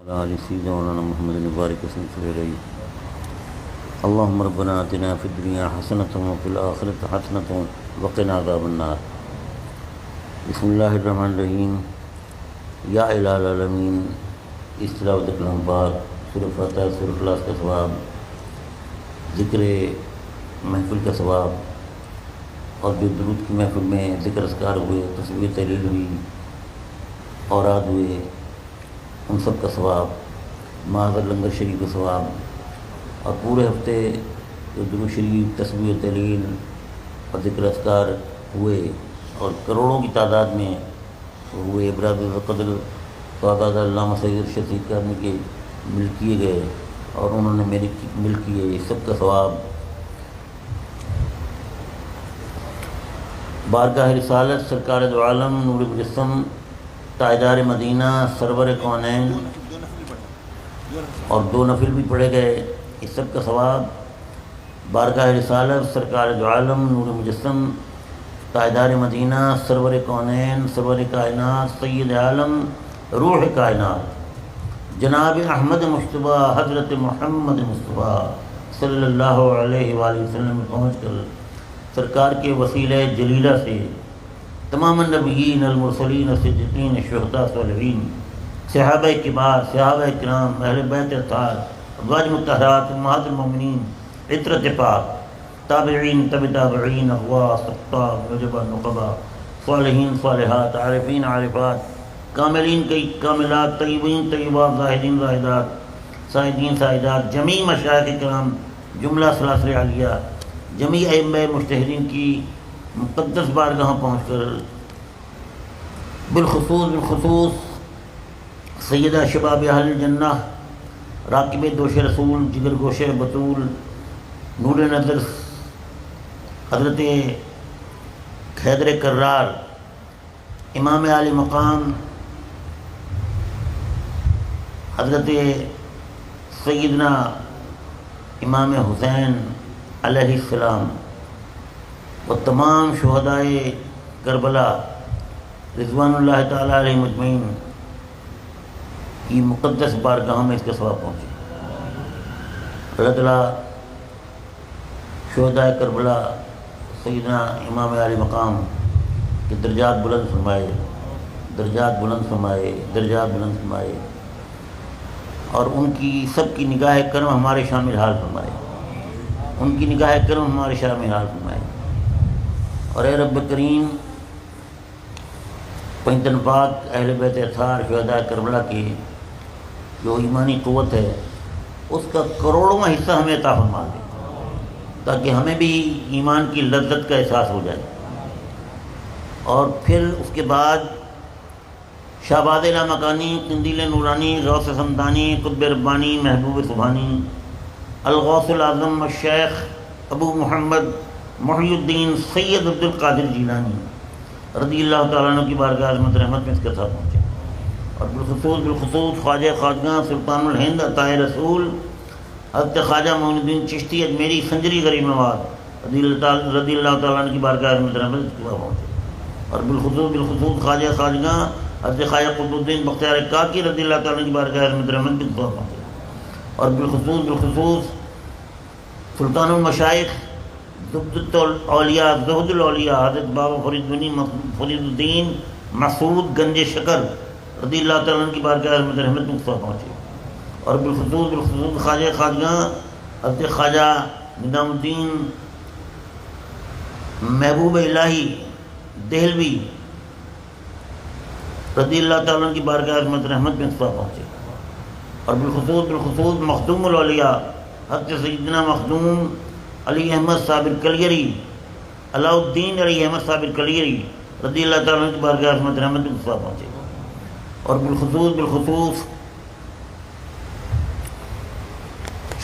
وعلى آل سيدنا مولانا محمد المبارك وسلم عليه. اللهم ربنا آتنا في الدنيا حسنة وفي الآخرة حسنة وقنا عذاب النار. بسم اللہ الرحمن الرحیم. یا الہ العالمین، اس تلاوت کلام پاک سورہ فاتحہ سورہ اخلاص کا ثواب، ذکر محفل کا ثواب، اور جو درود کی محفل میں ذکر اذکار ہوئے، تسبیح تحلیل ہوئی، اوراد ہوئے، ان سب کا ثواب، معذر لنگر شریف کا ثواب، اور پورے ہفتے جو درود شریف، تسبیح تحلیل اور ذکر اذکار ہوئے اور کروڑوں کی تعداد میں ہوئے، برادر القدر سعادت علامہ سید ارشد سید کاظمی کے مل کیے گئے اور انہوں نے میری مل کیے، اس سب کا ثواب بارگاہ رسالت سرکار دو عالم نور مجسم تاجدار مدینہ سرور کونین، اور 2 نفل بھی پڑھے گئے، اس سب کا ثواب بارگاہ رسالت سرکار دو عالم نور مجسم تاجدار مدینہ سرور کونین سرور کائنات سید عالم روح کائنات جناب احمد مصطفیٰ حضرت محمد مصطفیٰ صلی اللہ علیہ وآلہ وسلم میں پہنچ کر سرکار کے وسیلہ جلیلہ سے تمام النبیین المرسلین صدیقین شہداء صالحین صحابہ کبار صحابہ کرام اہل بیت اطہار ازواج مطہرات امہات المومنین عطرت پاک تابعین تبع تابعین اغواص اقطاب نجبہ نقبہ صالحین صالحات عارفین عارفات کاملین کئی کاملات طیبین طیبات زاہدین زاہدات سائدین سائدات جمیع مشایخ کرام جملہ سلاسل عالیہ جمیع ائمہ مجتہدین کی مقدس بارگاہوں پہنچ کر بالخصوص سیدہ شباب اہل الجنہ راکب دوش رسول جگر گوش بطول نور نظر حضرت حیدر کرار امام عالی مقام حضرت سیدنا امام حسین علیہ السلام و تمام شہدائے کربلا رضوان اللہ تعالیٰ علیہ مجمعین کی مقدس بارگاہوں میں اس کا ثواب پہنچے. اللہ تعالیٰ شہدائے کربلا سیدنا امام عالی مقام کے درجات بلند فرمائے، درجات بلند فرمائے، درجات بلند فرمائے، اور ان کی سب کی نگاہ کرم ہمارے شامل حال فرمائے، ان کی نگاہ کرم ہمارے شامل حال فرمائے. اور اے رب کریم، پنجتن پاک اہل بیت اطہار شہداء کربلا کی جو ایمانی قوت ہے اس کا کروڑواں حصہ ہمیں عطا فرما دے، تاکہ ہمیں بھی ایمان کی لذت کا احساس ہو جائے. اور پھر اس کے بعد شہباز لامکانی، قندیل نورانی، غوث سمدانی، قطب ربانی، محبوب سبحانی، الغوث العظم الشیخ ابو محمد محی الدین سید عبدالقادر جیلانی رضی اللہ تعالیٰ عنہ کی بارگاہ عظمت رحمت میں اس کے ساتھ پہنچے. اور بالخصوص خواجہ خواجگاں سلطان الہند عطائے رسول حضرت خواجہ معین الدین چشتی اجمیری سنجری غریب نواز رضی اللہ تعالیٰ عنہ کی بارگاہ عظمت رحمت میں اس کے ساتھ پہنچے. اور بالخصوص خواجہ خواجگاں حضرت خواجہ قطب الدین بختیار کاکی رضی اللہ تعالیٰ عنہ کی بارگاہ عظمت رحمت میں اس کے ساتھ پہنچے. اور بالخصوص سلطان المشائخ زبدۃ الاولیاء زہد الاولیاء حضرت بابا فرید الدین مسعود گنج شکر رضی اللہ تعالیٰ عنہ کی بارگاہ عظمت رحمت میں پہنچے. اور بالخصوص خواجہ خواجگاں حضرت خواجہ نظام الدین محبوب الہی دہلوی رضی اللہ تعالیٰ عنہ کی بارگاہ عظمت رحمت میں پہنچے. اور بالخصوص مخدوم الاولیاء حضرت سیدنا مخدوم علی احمد صابر کلیری علاء الدین علی احمد صابر کلیری رضی اللہ تعالیٰ عنہ کی بارگاہ عظمت رحمت میں پہنچے. اور بالخصوص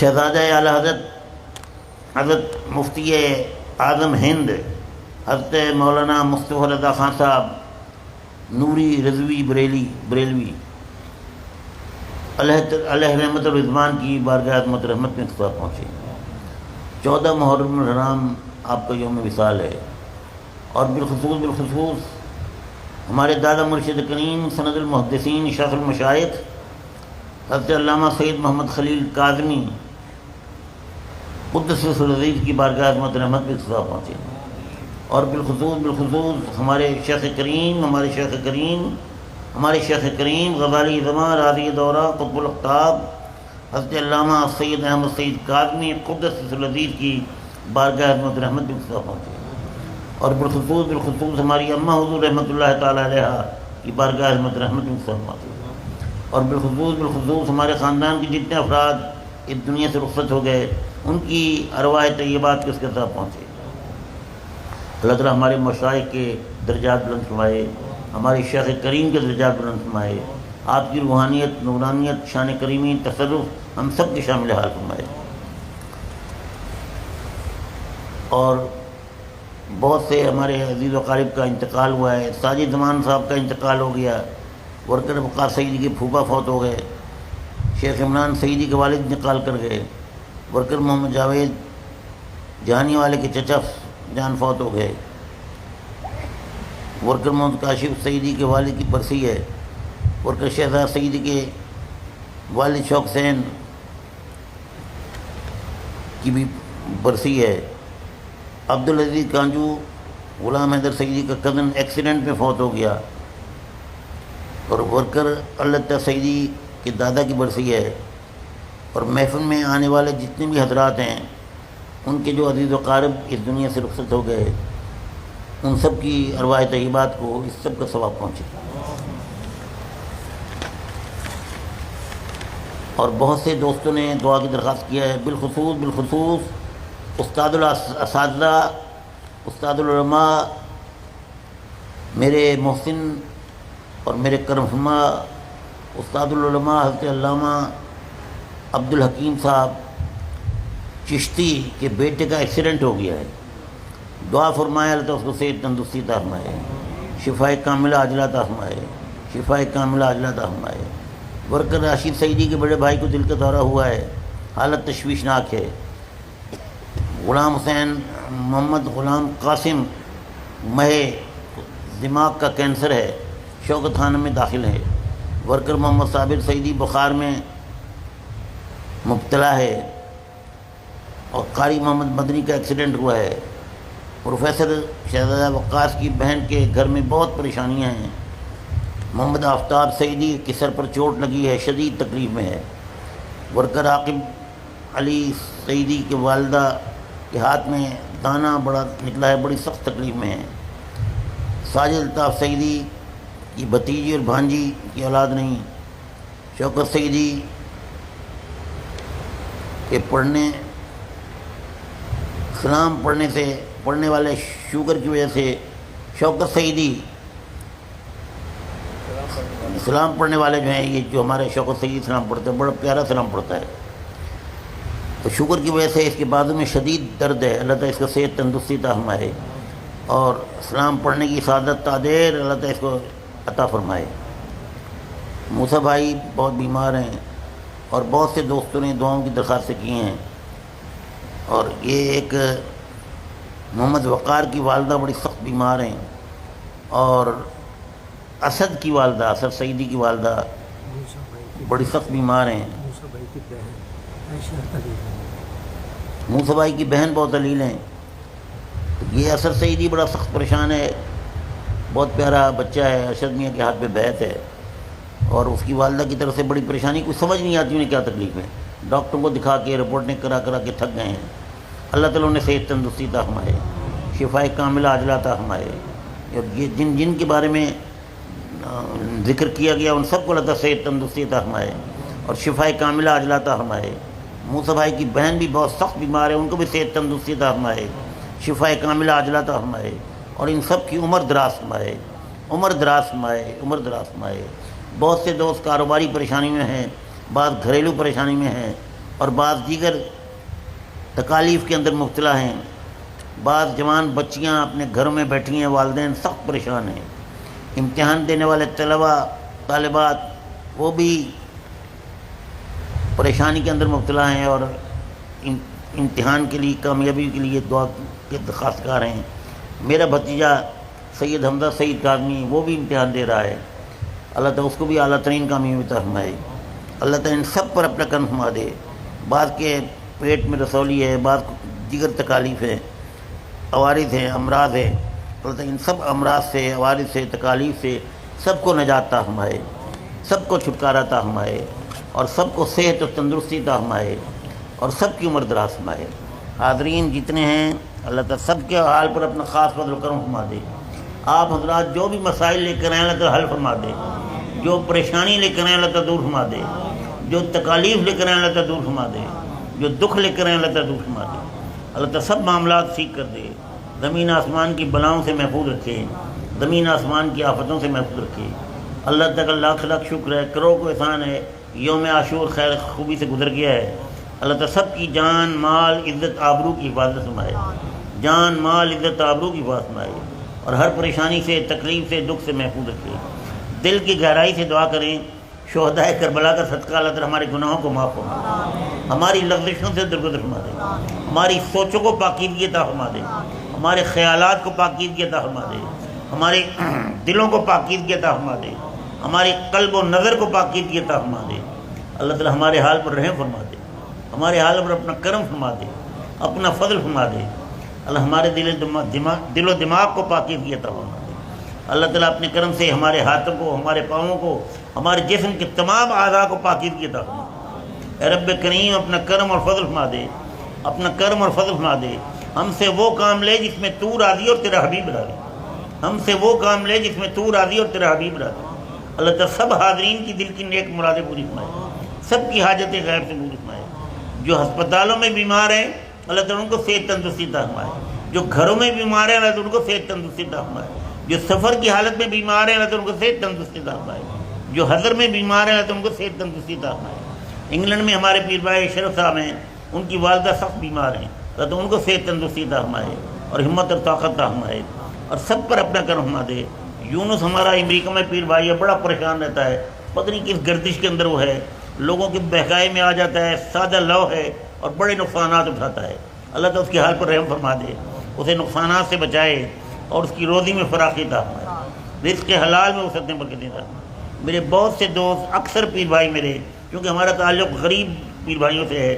شہزادہ اعلیٰ حضرت مفتی اعظم ہند حضرت مولانا مصطفیٰ رضا خان صاحب نوری رضوی بریلوی علیہ رحمت الرضوان کی بارگاہ عظمت رحمت میں پہنچے. 14 محرم الحرام آپ کا یوم وصال ہے. اور بالخصوص ہمارے دادا مرشد کریم سند المحدثین شیخ المشائخ حضرت علامہ سید محمد خلیل کاظمی قدس العزیز کی بارگاہ عظمت رحمت بھی خدا پہنچے، اور بالخصوص ہمارے شیخ کریم غزالی زمان راضی دورہ قطب الاقطاب حضرت علامہ سید احمد سعید کاظمی قدس العزیز کی بارگاہ عظمت رحمت بھی خدا پہنچے، اور بالخصوص ہماری اماں حضور رحمۃ اللہ تعالیٰ علیہ کی بارگاہ عظمت رحمت بھی خدا پہنچے، اور بالخصوص ہمارے خاندان کے جتنے افراد اس دنیا سے رخصت ہو گئے ان کی ارواح طیبات کے اس کے ساتھ پہنچے۔ اللہ تعالیٰ ہمارے مشائخ کے درجات بلند فرمائے، ہمارے شیخ کریم کے درجات بلند فرمائے، آپ کی روحانیت، نورانیت، شان کریمی، تصرف ہم سب کے شامل حال فرمائے۔ اور بہت سے ہمارے عزیز و قارب کا انتقال ہوا ہے۔ ساجد زمان صاحب کا انتقال ہو گیا، ورکر وقار سعیدی کے پھوپھا فوت ہو گئے، شیخ عمران سعیدی کے والد انتقال کر گئے، ورکر محمد جاوید جہانی والے کے چچا جان فوت ہو گئے، ورکر محمد کاشف سعیدی کے والد کی برسی ہے، ورکر شہزاد سعیدی کے والد شوق حسین کی بھی برسی ہے، عبدالعزیز کانجو غلام حیدر سعیدی کا کزن ایکسیڈنٹ میں فوت ہو گیا، اور ورکر اللہ سعیدی کے دادا کی برسی ہے، اور محفل میں آنے والے جتنے بھی حضرات ہیں ان کے جو عزیز و قارب اس دنیا سے رخصت ہو گئے ان سب کی ارواح طیبات کو اس سب کا ثواب پہنچے۔ اور بہت سے دوستوں نے دعا کی درخواست کیا ہے، بالخصوص استاد الاساتذہ، استاد العلماء، میرے محسن اور میرے کرم فرما استاد العلماء حضرت علامہ عبدالحکیم صاحب چشتی کے بیٹے کا ایکسیڈنٹ ہو گیا ہے، دعا فرمائے اللہ تعالیٰ اس کو صحت تندرستی عطا فرمائے، شفاء کاملہ عاجلہ عطا فرمائے، شفاء کاملہ عاجلہ عطا فرمائے۔ ورکر راشد سعیدی کے بڑے بھائی کو دل کا دورہ ہوا ہے، حالت تشویشناک ہے۔ غلام حسین محمد غلام قاسم مہے دماغ کا کینسر ہے، شوکت خانہ میں داخل ہے۔ ورکر محمد صابر سعیدی بخار میں مبتلا ہے، اور قاری محمد مدنی کا ایکسیڈنٹ ہوا ہے۔ پروفیسر شہزادہ وقاص کی بہن کے گھر میں بہت پریشانیاں ہیں۔ محمد آفتاب سعیدی کے سر پر چوٹ لگی ہے، شدید تکلیف میں ہے۔ ورکر عاقب علی سعیدی کے والدہ کے ہاتھ میں دانہ بڑا نکلا ہے، بڑی سخت تکلیف میں ہے۔ ساجد الطاف سعیدی کی بھتیجی اور بھانجی کی اولاد نہیں۔ شوکت سعیدی کے پڑھنے والے شوگر کی وجہ سے شوکت سعیدی سلام پڑھنے والے جو ہیں، یہ جو ہمارے شوکت سعیدی سلام پڑھتے ہیں، بڑا پیارا سلام پڑھتا ہے، تو شوگر کی وجہ سے اس کے بازو میں شدید درد ہے، اللہ تعالیٰ اس کو صحت تندرستی عطا فرمائے، اور سلام پڑھنے کی سعادت تعدیر اللہ تعالیٰ اس کو عطا فرمائے۔ موسیٰ بھائی بہت بیمار ہیں، اور بہت سے دوستوں نے دعاؤں کی درخواستیں کی ہیں، اور یہ ایک محمد وقار کی والدہ بڑی سخت بیمار ہیں، اور اسد کی والدہ، اسد سعیدی کی والدہ بڑی سخت بیمار ہیں۔ موسیٰ بھائی کی بہن بہت علیل ہیں۔ یہ اسد سعیدی بڑا سخت پریشان ہے، بہت پیارا بچہ ہے، ارشد میاں کے ہاتھ پہ بیعت ہے، اور اس کی والدہ کی طرف سے بڑی پریشانی، کچھ سمجھ نہیں آتی انہیں کیا تکلیف ہے، ڈاکٹروں کو دکھا کے رپورٹیں کرا کے تھک گئے ہیں۔ اللہ تعالیٰ انہیں صحت تندرستی عطا فرمائے، شفاء کاملہ عاجلہ عطا فرمائے، اور یہ جن کے بارے میں ذکر کیا گیا ان سب کو اللہ تعالیٰ صحت تندرستی عطا فرمائے اور شفاء کاملہ عاجلہ عطا فرمائے۔ موسیٰ بھائی کی بہن بھی بہت سخت بیمار ہے، ان کو بھی صحت تندرستی عطا فرمائے، شفاء کاملہ عاجلہ عطا فرمائے، اور ان سب کی عمر دراز فرمائے، عمر دراز فرمائے۔ بہت سے دوست کاروباری پریشانی میں ہیں، بعض گھریلو پریشانی میں ہیں، اور بعض دیگر تکالیف کے اندر مبتلا ہیں۔ بعض جوان بچیاں اپنے گھروں میں بیٹھی ہیں، والدین سخت پریشان ہیں۔ امتحان دینے والے طالبات وہ بھی پریشانی کے اندر مبتلا ہیں، اور امتحان کے لیے کامیابی کے لیے دعا کے درخواستگار ہیں۔ میرا بھتیجا سید حمزہ سعید کاظمی وہ بھی امتحان دے رہا ہے، اللہ تعالیٰ اس کو بھی اعلیٰ ترین کامیابی عطا فرمائے۔ اللہ تعالیٰ ان سب پر اپنا کرم فرما دے. بعض کے پیٹ میں رسولی ہے، بعض کو دیگر تکالیف ہے، عوارض ہیں، امراض ہے. اللہ تعالیٰ ان سب امراض سے، عوارض سے، تکالیف سے سب کو نجات عطا فرمائے، سب کو چھٹکارا عطا فرمائے، اور سب کو صحت و تندرستی عطا فرمائے، اور سب کی عمر دراز فرمائے. حاضرین جتنے ہیں اللہ تعالیٰ سب کے حال پر اپنا خاص فضل و کرم فرما دے. آپ حضرات جو بھی مسائل لے کر آئیں اللہ تعالیٰ حل فرما دے، جو پریشانی لے کر آئیں اللہ تعالیٰ دور فرما دے، جو تکالیف لے کر آئیں اللہ تعالیٰ دور فرما دے، جو دکھ لے کر آئیں اللہ تعالیٰ دور فرما دے. اللہ تعالیٰ سب معاملات ٹھیک کر دے، زمین آسمان کی بلاؤں سے محفوظ رکھے، زمین آسمان کی آفتوں سے محفوظ رکھے. اللہ تعالیٰ لاکھ لاکھ شکر ہے، کروڑ کو احسان ہے، یوم عاشور خیر خوبی سے گزر گیا ہے. اللہ تعالیٰ سب کی جان مال عزت آبرو کی حفاظت فرمائے، جان مال عزت آبرو کی حفاظت فرمائے، اور ہر پریشانی سے، تکلیف سے، دکھ سے محفوظ رکھے. دل کی گہرائی سے دعا کریں شہدائے کربلا کا صدقہ اللہ تعالیٰ ہمارے گناہوں کو معاف فرما دے، ہماری لغزشوں سے درگزر فرما دے، ہماری سوچوں کو پاکیزگی عطا فرما دے، ہمارے خیالات کو پاکیزگی عطا فرما دے، ہمارے دلوں کو پاکیزگی عطا فرما دے، ہمارے قلب و نظر کو پاکیزگی عطا فرما دے. اللہ تعالیٰ ہمارے حال پر رحم فرما دے، ہمارے حال پر اپنا کرم فرما دے، اپنا فضل فرما دے. اللہ ہمارے دل و دماغ کو پاکیزگی عطا فرما دے. اللہ تعالیٰ اپنے کرم سے ہمارے ہاتھوں کو، ہمارے پاؤں کو، ہمارے جسم کے تمام اعضاء کو پاکیزگی عطا فرما دے. اے رب کریم اپنا کرم اور فضل فرما دے، اپنا کرم اور فضل فرما دے. ہم سے وہ کام لے جس میں تو راضی اور تیرا حبیب راضی، ہم سے وہ کام لے جس میں تو راضی اور تیرا حبیب راضی. اللہ تعالیٰ سب حاضرین کی دل کی نیک مرادیں پوری فرمائے، سب کی حاجتیں غیب سے پوری فرمائے. جو ہسپتالوں میں بیمار ہیں اللہ تعالیٰ ان کو صحت تندرستی عطا فرمائے، جو گھروں میں بیمار ہیں اللہ تعالیٰ ان کو صحت تندرستی عطا فرمائے، جو سفر کی حالت میں بیمار ہیں اللہ تعالیٰ ان کو صحت تندرستی عطا فرمائے، جو حضر میں بیمار ہیں اللہ تعالیٰ ان کو صحت تندرستی عطا فرمائے. انگلینڈ میں ہمارے پیر بھائی اشرف صاحب ہیں، ان کی والدہ سخت بیمار ہیں، اللہ تعالیٰ ان کو صحت تندرستی عطا فرمائے اور ہمت اور طاقت عطا فرمائے، اور سب پر اپنا کرم فرما دے. یونس ہمارا امریکہ میں پیر بھائی ہے، بڑا پریشان رہتا ہے، پتہ نہیں کس گردش کے اندر وہ ہے، لوگوں کے بہکائی میں آ جاتا ہے، سادہ لو ہے اور بڑے نقصانات اٹھاتا ہے. اللہ تعالیٰ اس کے حال پر رحم فرما دے، اسے نقصانات سے بچائے اور اس کی روزی میں فراخی عطا فرمائے، رزق حلال میں وسعت برکت عطا فرمائے. میرے بہت سے دوست اکثر پیر بھائی میرے، کیونکہ ہمارا تعلق غریب پیر بھائیوں سے ہے،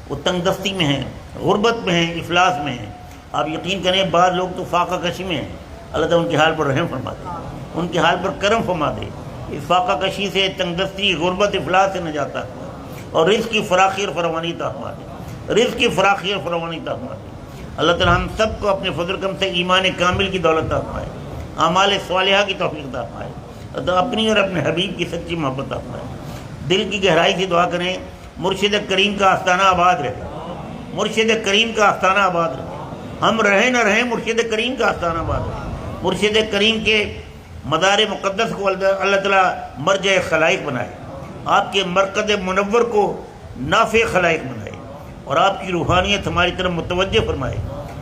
وہ تنگ دستی میں ہیں، غربت میں ہیں، افلاس میں ہیں. آپ یقین کریں بعض لوگ تو فاقہ کشی میں ہیں. اللہ تعالیٰ ان کے حال پر رحم فرما دے، ان کے حال پر کرم فرما دے. اس فاقہ کشی سے، تنگ دستی، غربت، افلاس سے نجات عطا اور رزق کی فراخی اور فراوانی عطا فرما دے، رزق کی فراخی اور فراوانی عطا فرما دے. اللہ تعالیٰ ہم سب کو اپنے فضل کرم سے ایمان کامل کی دولت عطا فرمائے، اعمال صالحہ کی توفیق عطا فرمائے. اللہ تعالیٰ اپنی اور اپنے حبیب کی سچی محبت عطا فرمائے. دل کی گہرائی سے دعا کریں مرشد کریم کا آستانہ آباد رہے، مرشد کریم کا آستانہ آباد رہے. ہم رہیں نہ رہیں مرشد کریم کا آستانہ آباد رہے. مرشد کریم کے مدار مقدس کو اللہ تعالیٰ مرجع خلائق بنائے، آپ کے مرکز منور کو نافع خلائق بنائے، اور آپ کی روحانیت ہماری طرف متوجہ فرمائے،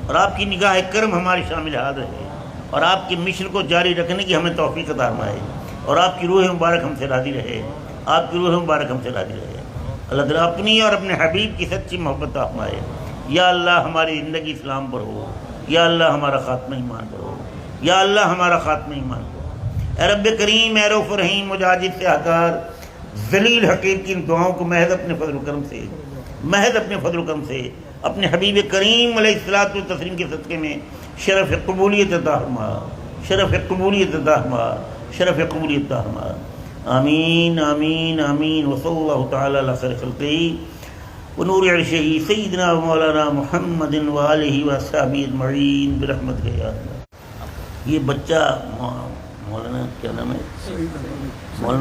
اور آپ کی نگاہ کرم ہماری شامل حال رہے، اور آپ کے مشن کو جاری رکھنے کی ہمیں توفیق عطا فرمائے، اور آپ کی روح مبارک ہم سے راضی رہے، آپ کی روح مبارک ہم سے راضی رہے. اللہ تعالیٰ اپنی اور اپنے حبیب کی سچی محبت عطا فرمائے. یا اللہ ہماری زندگی اسلام پر ہو، یا اللہ ہمارا خاتمہ ایمان پر ہو، یا اللہ ہمارا خاتمہ ایمان پر ہو. اے رب کریم، اے رؤوف رحیم، مجاجد سے حقار، ذلیل حقیر کی ان دعاؤں کو محض اپنے فضل و کرم سے، محض اپنے فضل و کرم سے، اپنے حبیب کریم علیہ الصلوۃ والتسلیم کے صدقے میں شرف قبولیت عطا فرما، شرف قبولیت عطا فرما، شرف قبولیت عطا فرما. آمین آمین آمین. وصلی اللہ تعالی علی خیر خلقہ ونور عرشہ سیدنا و مولانا محمد وآلہ وصحبہ اجمعین برحمتک یا اللہ. یہ بچہ مولانا کیا نام ہے؟ مولانا